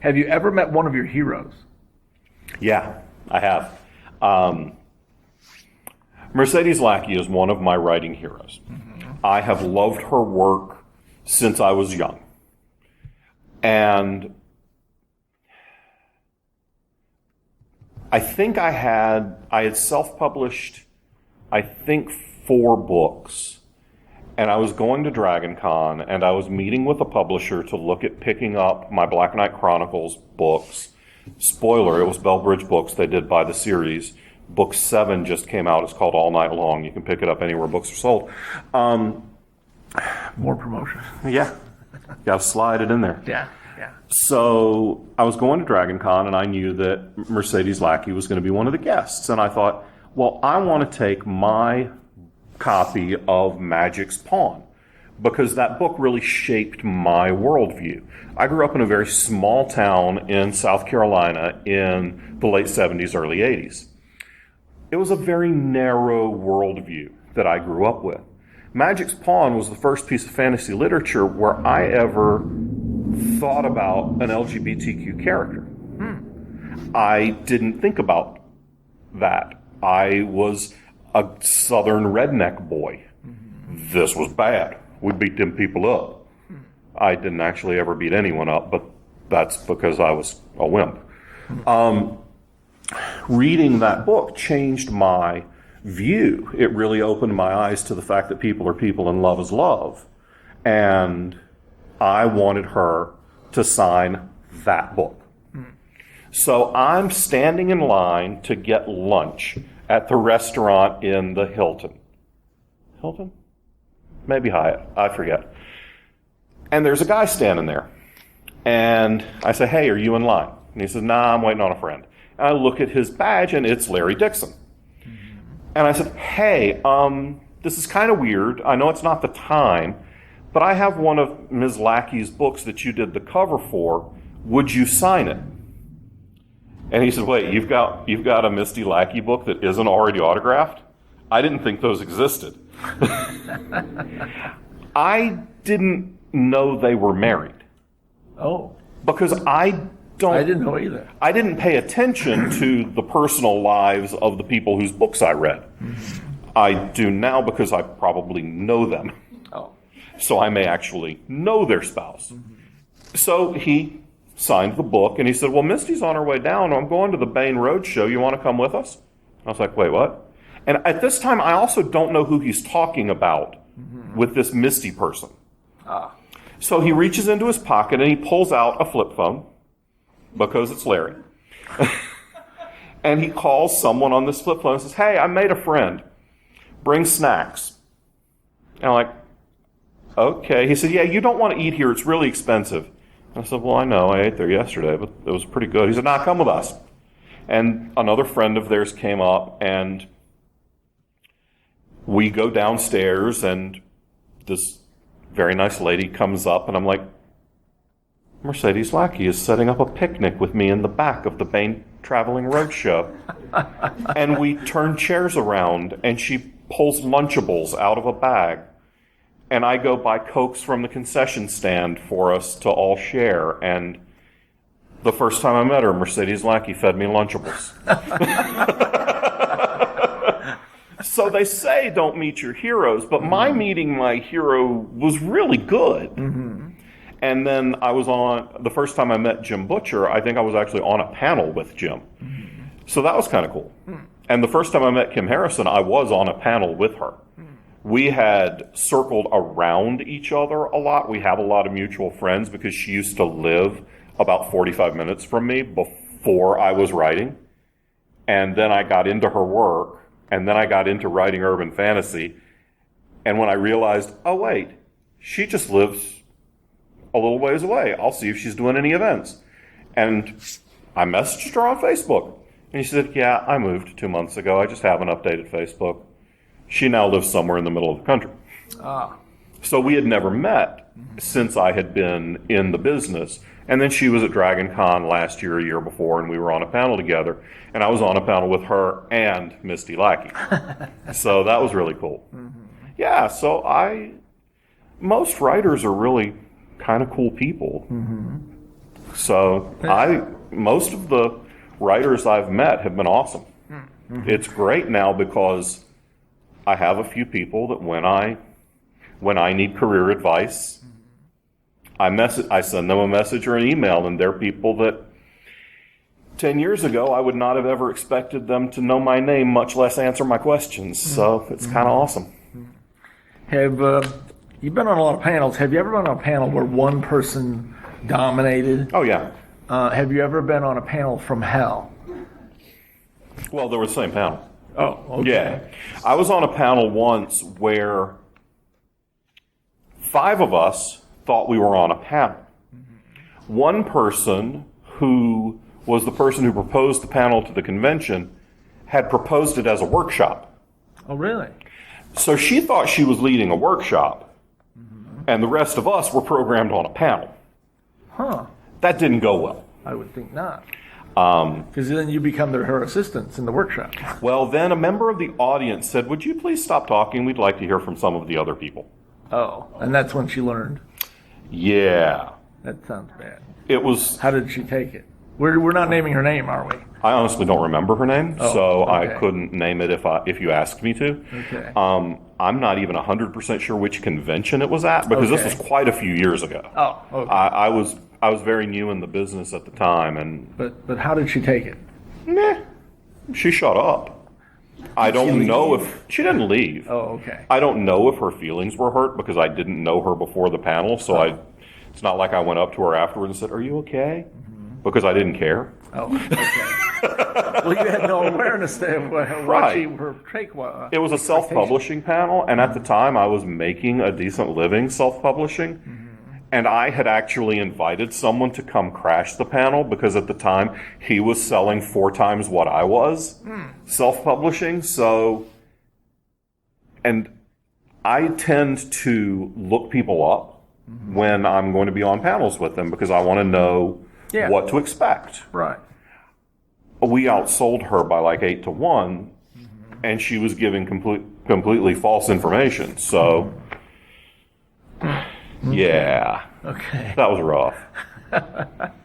Have you ever met one of your heroes? Yeah, I have. Mercedes Lackey is one of my writing heroes. I have loved her work since I was young. And I think I had self-published, I think, 4 books. And I was going to Dragon Con, and I was meeting with a publisher to look at picking up my Black Knight Chronicles books. Spoiler, it was Bellbridge Books. They did buy the series. Book 7 just came out. It's called All Night Long. You can pick it up anywhere books are sold. More promotion. Yeah. Got to slide it in there. Yeah. So I was going to Dragon Con, and I knew that Mercedes Lackey was going to be one of the guests. And I thought, well, I want to take my copy of Magic's Pawn, because that book really shaped my worldview. I grew up in a very small town in South Carolina in the late 70s, early 80s. It was a very narrow worldview that I grew up with. Magic's Pawn was the first piece of fantasy literature where I ever thought about an LGBTQ character. I didn't think about that. I was a southern redneck boy. This was bad. We beat them people up. I didn't actually ever beat anyone up, but that's because I was a wimp. Reading that book changed my view. It really opened my eyes to the fact that people are people and love is love. And I wanted her to sign that book. So I'm standing in line to get lunch at the restaurant in the Hilton. Hilton? Maybe Hyatt. I forget. And there's a guy standing there. And I say, hey, are you in line? And he says, nah, I'm waiting on a friend. And I look at his badge, and it's Larry Dixon. And I said, hey, this is kind of weird. I know it's not the time, but I have one of Ms. Lackey's books that you did the cover for. Would you sign it? And he said, wait, you've got a Misty Lackey book that isn't already autographed? I didn't think those existed. I didn't know they were married. Oh. Because I didn't know either. I didn't pay attention to the personal lives of the people whose books I read. I do now because I probably know them. Oh. So I may actually know their spouse. So he signed the book, and he said, well, Misty's on her way down. I'm going to the Baen Road show. You want to come with us? I was like, wait, what? And at this time, I also don't know who he's talking about with this Misty person. So he reaches into his pocket, and he pulls out a flip phone, because it's Larry. And he calls someone on this flip phone and says, hey, I made a friend. Bring snacks. And I'm like, okay. He said, yeah, you don't want to eat here. It's really expensive. I said, well, I know. I ate there yesterday, but it was pretty good. He said, nah, come with us. And another friend of theirs came up, and we go downstairs, and this very nice lady comes up, and I'm like, Mercedes Lackey is setting up a picnic with me in the back of the Baen Traveling Roadshow. And we turn chairs around, and she pulls Lunchables out of a bag. And I go buy Cokes from the concession stand for us to all share. And the first time I met her, Mercedes Lackey fed me Lunchables. So they say don't meet your heroes, but my meeting my hero was really good. And then I was the first time I met Jim Butcher, I think I was actually on a panel with Jim. So that was kind of cool. And the first time I met Kim Harrison, I was on a panel with her. We had circled around each other a lot. We have a lot of mutual friends because she used to live about 45 minutes from me before I was writing. And then I got into her work, and then I got into writing urban fantasy. And when I realized, oh, wait, she just lives a little ways away. I'll see if she's doing any events. And I messaged her on Facebook. And she said, yeah, I moved 2 months ago. I just haven't updated Facebook. She now lives somewhere in the middle of the country. So we had never met since I had been in the business. And then she was at Dragon Con last year, a year before, and we were on a panel together. And I was on a panel with her and Misty Lackey. So that was really cool. Yeah, so most writers are really kind of cool people. So most of the writers I've met have been awesome. Mm-hmm. It's great now because I have a few people that when I need career advice, I send them a message or an email, and they're people that 10 years ago I would not have ever expected them to know my name, much less answer my questions. So it's kind of awesome. Have you've been on a lot of panels? Have you ever been on a panel where one person dominated? Oh yeah. Have you ever been on a panel from hell? Well, there was the same panel. Oh, okay. Yeah. I was on a panel once where 5 of us thought we were on a panel. Mm-hmm. One person, who was the person who proposed the panel to the convention, had proposed it as a workshop. Oh, really? So she thought she was leading a workshop, and the rest of us were programmed on a panel. Huh. That didn't go well. I would think not. Because then you become her assistants in the workshop. Well, then a member of the audience said, "Would you please stop talking? We'd like to hear from some of the other people." Oh, and that's when she learned. Yeah. That sounds bad. It was... How did she take it? We're not naming her name, are we? I honestly don't remember her name, so okay. I couldn't name it if you asked me to. Okay. I'm not even 100% sure which convention it was at, because this was quite a few years ago. Oh, okay. I was very new in the business at the time, and but how did she take it? Meh. She shut up. I don't know if she didn't leave. Oh, okay. I don't know if her feelings were hurt because I didn't know her before the panel, so it's not like I went up to her afterwards and said, "Are you okay?" Mm-hmm. Because I didn't care. Oh, okay. Well, you had no awareness of what her take was. It was a self-publishing panel, and at the time I was making a decent living self-publishing, and I had actually invited someone to come crash the panel because at the time he was selling 4 times what I was self-publishing. So, and I tend to look people up when I'm going to be on panels with them because I want to know what to expect. Right. We outsold her by like 8 to 1, and she was giving completely false information. So, yeah. Okay. That was rough.